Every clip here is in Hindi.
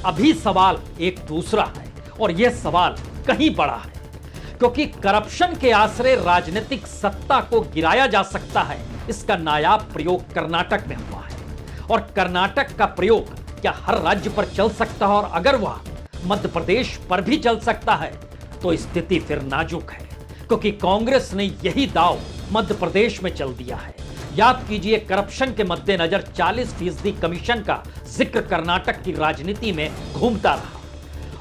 अभी सवाल एक दूसरा है और यह सवाल कहीं बड़ा है, क्योंकि करप्शन के आश्रय राजनीतिक सत्ता को गिराया जा सकता है, इसका नायाब प्रयोग कर्नाटक में हुआ है। और कर्नाटक का प्रयोग क्या हर राज्य पर चल सकता है? और अगर वह मध्य प्रदेश पर भी चल सकता है तो स्थिति फिर नाजुक है, क्योंकि कांग्रेस ने यही दांव मध्य प्रदेश में चल दिया है। याद कीजिए, करप्शन के मद्देनजर 40% कमीशन का जिक्र कर्नाटक की राजनीति में घूमता रहा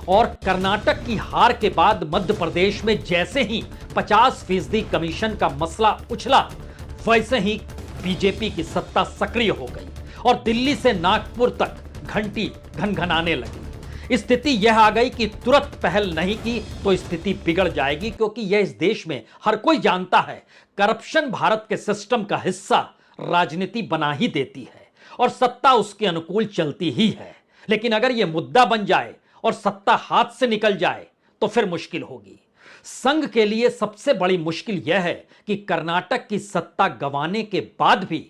और कर्नाटक की हार के बाद मध्य प्रदेश में जैसे ही 50% कमीशन का मसला उछला, वैसे ही बीजेपी की सत्ता सक्रिय हो गई और दिल्ली से नागपुर तक घंटी घनघनाने लगी। स्थिति यह आ गई कि तुरंत पहल नहीं की तो स्थिति बिगड़ जाएगी, क्योंकि यह इस देश में हर कोई जानता है करप्शन भारत के सिस्टम का हिस्सा राजनीति बना ही देती है और सत्ता उसके अनुकूल चलती ही है। लेकिन अगर यह मुद्दा बन जाए और सत्ता हाथ से निकल जाए तो फिर मुश्किल होगी। संघ के लिए सबसे बड़ी मुश्किल यह है कि कर्नाटक की सत्ता गंवाने के बाद भी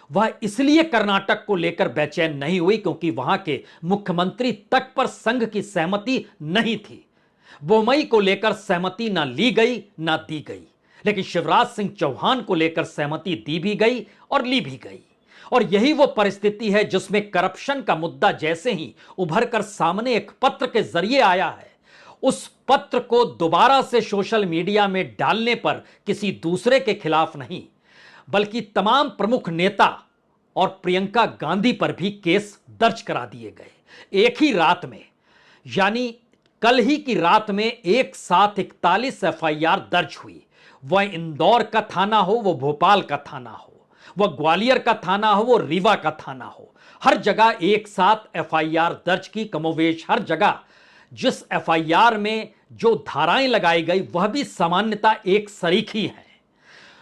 वह इसलिए कर्नाटक को लेकर बेचैन नहीं हुई क्योंकि वहां के मुख्यमंत्री तक पर संघ की सहमति नहीं थी। बोम्मई को लेकर सहमति ना ली गई ना दी गई, लेकिन शिवराज सिंह चौहान को लेकर सहमति दी भी गई और ली भी गई। और यही वो परिस्थिति है जिसमें करप्शन का मुद्दा जैसे ही उभर कर सामने एक पत्र के जरिए आया है, उस पत्र को दोबारा से सोशल मीडिया में डालने पर किसी दूसरे के खिलाफ नहीं बल्कि तमाम प्रमुख नेता और प्रियंका गांधी पर भी केस दर्ज करा दिए गए एक ही रात में। यानी कल ही की रात में एक साथ 41 एफआईआर दर्ज हुई। वह इंदौर का थाना हो, वह भोपाल का थाना हो, वह ग्वालियर का थाना हो, वह रीवा का थाना हो, हर जगह एक साथ एफआईआर दर्ज की। कमोवेश हर जगह जिस एफआईआर में जो धाराएं लगाई गई वह भी सामान्यतः एक सरीखी है।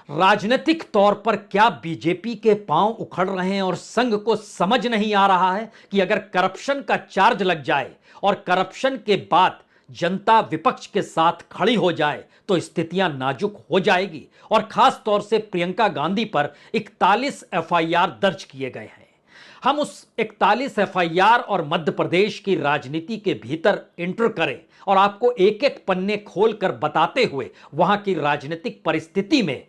राजनीतिक तौर पर क्या बीजेपी के पांव उखड़ रहे हैं और संघ को समझ नहीं आ रहा है कि अगर करप्शन का चार्ज लग जाए और करप्शन के बाद जनता विपक्ष के साथ खड़ी हो जाए तो स्थितियां नाजुक हो जाएगी। और खास तौर से प्रियंका गांधी पर 41 एफआईआर दर्ज किए गए हैं। हम उस 41 एफआईआर और मध्य प्रदेश की राजनीति के भीतर एंटर करें और आपको एक एक पन्ने खोलकर बताते हुए वहां की राजनीतिक परिस्थिति में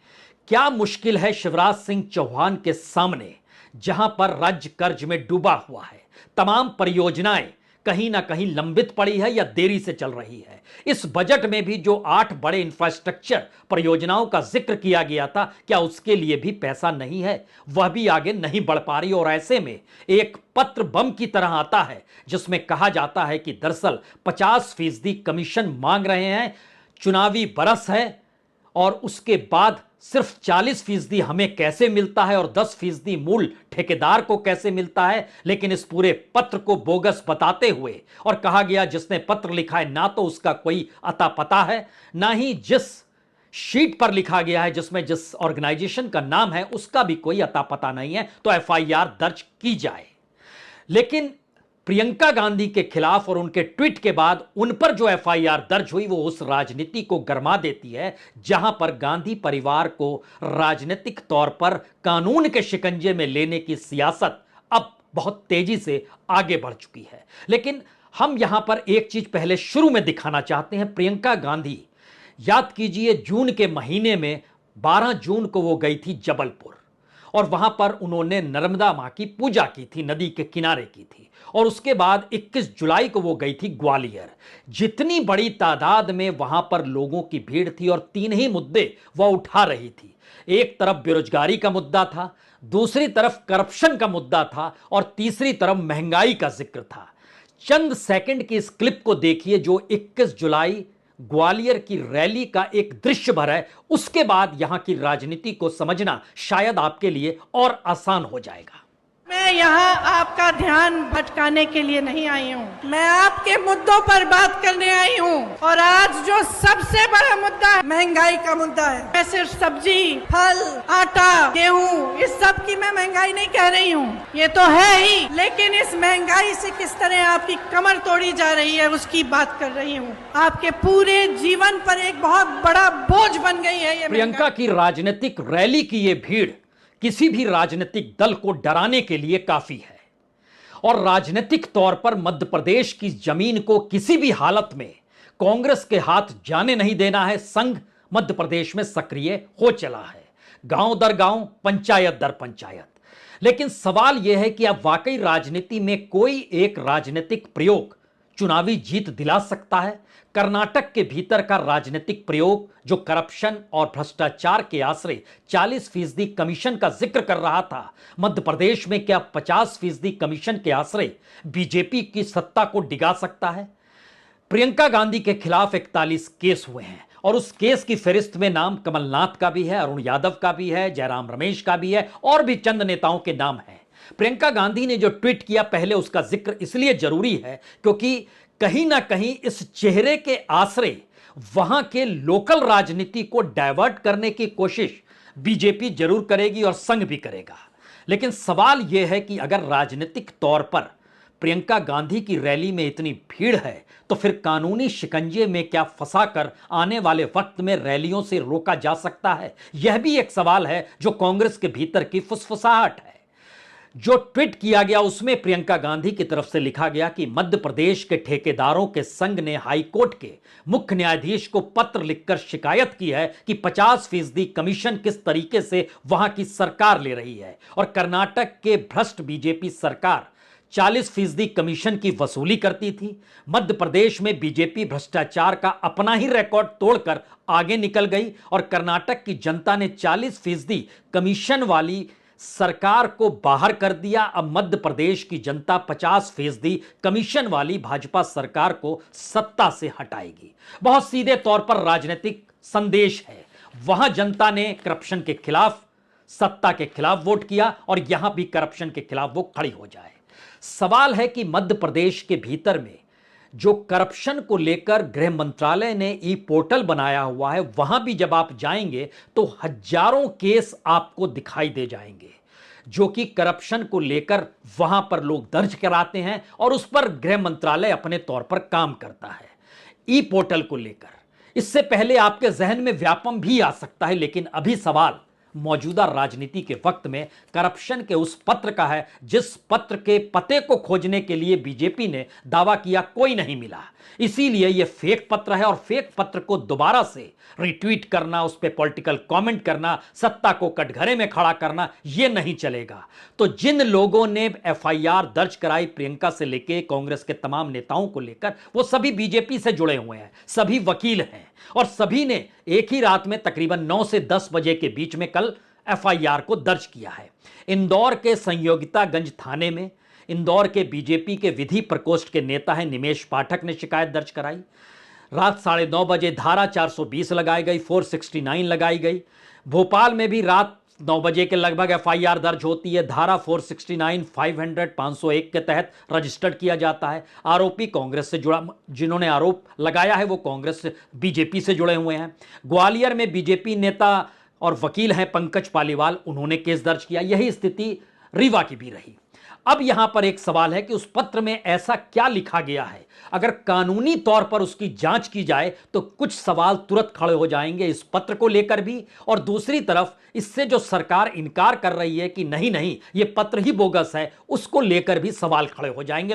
क्या मुश्किल है शिवराज सिंह चौहान के सामने, जहां पर राज्य कर्ज में डूबा हुआ है, तमाम परियोजनाएं कहीं ना कहीं लंबित पड़ी है या देरी से चल रही है। इस बजट में भी जो 8 बड़े इंफ्रास्ट्रक्चर परियोजनाओं का जिक्र किया गया था, क्या उसके लिए भी पैसा नहीं है? वह भी आगे नहीं बढ़ पा रही। और ऐसे में एक पत्र बम की तरह आता है जिसमें कहा जाता है कि दरअसल 50% कमीशन मांग रहे हैं, चुनावी बरस है और उसके बाद सिर्फ 40% हमें कैसे मिलता है और 10% मूल ठेकेदार को कैसे मिलता है। लेकिन इस पूरे पत्र को बोगस बताते हुए और कहा गया जिसने पत्र लिखा है ना तो उसका कोई अता पता है, ना ही जिस शीट पर लिखा गया है जिसमें जिस ऑर्गेनाइजेशन का नाम है उसका भी कोई अता पता नहीं है, तो एफआईआर दर्ज की जाए। लेकिन प्रियंका गांधी के खिलाफ और उनके ट्वीट के बाद उन पर जो एफआईआर दर्ज हुई वो उस राजनीति को गरमा देती है जहां पर गांधी परिवार को राजनीतिक तौर पर कानून के शिकंजे में लेने की सियासत अब बहुत तेजी से आगे बढ़ चुकी है। लेकिन हम यहां पर एक चीज पहले शुरू में दिखाना चाहते हैं। प्रियंका गांधी, याद कीजिए, जून के महीने में 12 जून को वो गई थी जबलपुर और वहां पर उन्होंने नर्मदा मां की पूजा की थी, नदी के किनारे की थी। और उसके बाद 21 जुलाई को वो गई थी ग्वालियर। जितनी बड़ी तादाद में वहां पर लोगों की भीड़ थी और 3 ही मुद्दे वह उठा रही थी। एक तरफ बेरोजगारी का मुद्दा था, दूसरी तरफ करप्शन का मुद्दा था और तीसरी तरफ महंगाई का जिक्र था। चंद सेकंड की इस क्लिप को देखिए जो 21 जुलाई ग्वालियर की रैली का एक दृश्य भर है। उसके बाद यहां की राजनीति को समझना शायद आपके लिए और आसान हो जाएगा। मैं यहाँ आपका ध्यान भटकाने के लिए नहीं आई हूँ, मैं आपके मुद्दों पर बात करने आई हूँ। और आज जो सबसे बड़ा मुद्दा है महंगाई का मुद्दा है। मैं सिर्फ सब्जी, फल, आटा, गेहूँ इस सब की मैं महंगाई नहीं कह रही हूँ, ये तो है ही, लेकिन इस महंगाई से किस तरह आपकी कमर तोड़ी जा रही है उसकी बात कर रही हूँ। आपके पूरे जीवन पर एक बहुत बड़ा बोझ बन गई है ये। प्रियंका की राजनीतिक रैली की ये भीड़ किसी भी राजनीतिक दल को डराने के लिए काफी है और राजनीतिक तौर पर मध्य प्रदेश की जमीन को किसी भी हालत में कांग्रेस के हाथ जाने नहीं देना है। संघ मध्य प्रदेश में सक्रिय हो चला है, गांव दर गांव, पंचायत दर पंचायत। लेकिन सवाल यह है कि अब वाकई राजनीति में कोई एक राजनीतिक प्रयोग चुनावी जीत दिला सकता है? कर्नाटक के भीतर का राजनीतिक प्रयोग जो करप्शन और भ्रष्टाचार के आश्रय 40% कमीशन का जिक्र कर रहा था, मध्य प्रदेश में क्या 50% कमीशन के आश्रय बीजेपी की सत्ता को डिगा सकता है? प्रियंका गांधी के खिलाफ 41 केस हुए हैं और उस केस की फहरिस्त में नाम कमलनाथ का भी है, अरुण यादव का भी है, जयराम रमेश का भी है और भी चंद नेताओं के नाम हैं। प्रियंका गांधी ने जो ट्वीट किया, पहले उसका जिक्र इसलिए जरूरी है क्योंकि कहीं ना कहीं इस चेहरे के आश्रय वहां के लोकल राजनीति को डायवर्ट करने की कोशिश बीजेपी जरूर करेगी और संघ भी करेगा। लेकिन सवाल यह है कि अगर राजनीतिक तौर पर प्रियंका गांधी की रैली में इतनी भीड़ है तो फिर कानूनी शिकंजे में क्या फंसाकर आने वाले वक्त में रैलियों से रोका जा सकता है? यह भी एक सवाल है जो कांग्रेस के भीतर की फुसफुसाहट है। जो ट्वीट किया गया उसमें प्रियंका गांधी की तरफ से लिखा गया कि मध्य प्रदेश के ठेकेदारों के संघ ने हाईकोर्ट के मुख्य न्यायाधीश को पत्र लिखकर शिकायत की है कि 50% कमीशन किस तरीके से वहां की सरकार ले रही है और कर्नाटक के भ्रष्ट बीजेपी सरकार 40% कमीशन की वसूली करती थी। मध्य प्रदेश में बीजेपी भ्रष्टाचार का अपना ही रिकॉर्ड तोड़कर आगे निकल गई और कर्नाटक की जनता ने 40% कमीशन वाली सरकार को बाहर कर दिया। अब मध्य प्रदेश की जनता 50% कमीशन वाली भाजपा सरकार को सत्ता से हटाएगी। बहुत सीधे तौर पर राजनीतिक संदेश है। वहां जनता ने करप्शन के खिलाफ, सत्ता के खिलाफ वोट किया और यहां भी करप्शन के खिलाफ वो खड़ी हो जाए। सवाल है कि मध्य प्रदेश के भीतर में जो करप्शन को लेकर गृह मंत्रालय ने ई पोर्टल बनाया हुआ है, वहां भी जब आप जाएंगे तो हजारों केस आपको दिखाई दे जाएंगे जो कि करप्शन को लेकर वहां पर लोग दर्ज कराते हैं और उस पर गृह मंत्रालय अपने तौर पर काम करता है। ई पोर्टल को लेकर इससे पहले आपके जहन में व्यापम भी आ सकता है, लेकिन अभी सवाल मौजूदा राजनीति के वक्त में करप्शन के उस पत्र का है जिस पत्र के पते को खोजने के लिए बीजेपी ने दावा किया कोई नहीं मिला। इसीलिए यह फेक पत्र है और फेक पत्र को दोबारा से रिट्वीट करना, उस पर पॉलिटिकल कमेंट करना, सत्ता को कटघरे में खड़ा करना, यह नहीं चलेगा। तो जिन लोगों ने एफआईआर दर्ज कराई प्रियंका से लेकर कांग्रेस के तमाम नेताओं को लेकर, वो सभी बीजेपी से जुड़े हुए हैं, सभी वकील हैं और सभी ने एक ही रात में तकरीबन 9 से 10 बजे के बीच में कल एफआईआर को दर्ज किया है। इंदौर के संयोगितागंज थाने में इंदौर के बीजेपी के विधि प्रकोष्ठ के नेता है निमेश पाठक ने शिकायत दर्ज कराई। रात 9:30 बजे धारा 420 लगाई गई, 469 लगाई गई। भोपाल में भी रात 9 बजे के लगभग एफआईआर दर्ज होती है। धारा 469, 500, 501 के तहत रजिस्टर्ड किया जाता है। आरोपी कांग्रेस से जुड़ा, जिन्होंने आरोप लगाया है वो कांग्रेस से, बीजेपी से जुड़े हुए हैं। ग्वालियर में बीजेपी नेता और वकील हैं पंकज पालीवाल, उन्होंने केस दर्ज किया। यही स्थिति रीवा की भी रही। अब यहां पर एक सवाल है कि उस पत्र में ऐसा क्या लिखा गया है? अगर कानूनी तौर पर उसकी जांच की जाए तो कुछ सवाल तुरंत खड़े हो जाएंगे इस पत्र को लेकर भी, और दूसरी तरफ इससे जो सरकार इनकार कर रही है कि नहीं नहीं ये पत्र ही बोगस है, उसको लेकर भी सवाल खड़े हो जाएंगे।